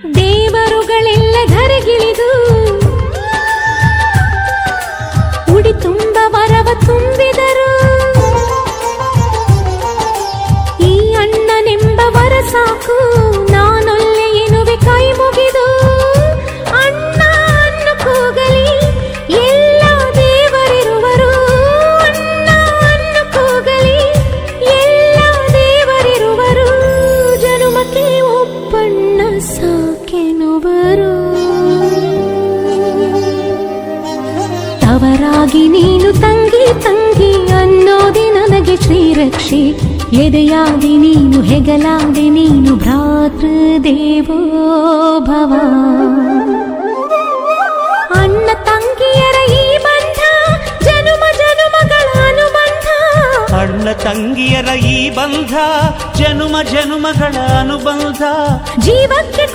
ದೇವರುಗಳೆಲ್ಲ ಧರೆಗಿಳಿದು ಉಡಿ ತುಂಬ ವರವ ತುಂಬಿದರು. ಈ ಅಣ್ಣನೆಂಬ ವರ ಸಾಕು, ನಾನೊಲ್ಲೆ ಎನ್ನುವೆ ಕೈ ಮುಗಿದು. ಅಣ್ಣ ಅನ್ನು ಕೂಗಲಿ ಎಲ್ಲ ದೇವರಿರುವರು, ಅಣ್ಣ ಅನ್ನು ಕೂಗಲಿ ಎಲ್ಲ ದೇವರಿರುವರು. ಜನುಮಕ್ಕೆ ಒಬ್ಬಣ್ಣ ಸಾಕೆನುವರು. ತವರಾಗಿ ನೀನು ತಂಗಿ ತಂಗಿ ಅನ್ನೋದೆ ನನಗೆ ಶ್ರೀರಕ್ಷೆ. ಎದೆಯಾದಿ ನೀನು ಹೆಗಲಾದೆ ನೀನು ಭ್ರಾತೃದೇವೋ ಭವ. ಅಣ್ಣ ತಂಗಿಯರ ಈ ಬಂಧ ಜನುಮ ಜನುಮಗಳ ಅನುಬಂಧ. ಅಣ್ಣ ತಂಗಿಯರ ಈ ಬಂಧ ಜನುಮ ಜನುಮಗಳ ಅನುಬಂಧ. ಜೀವಕ್ಕೆ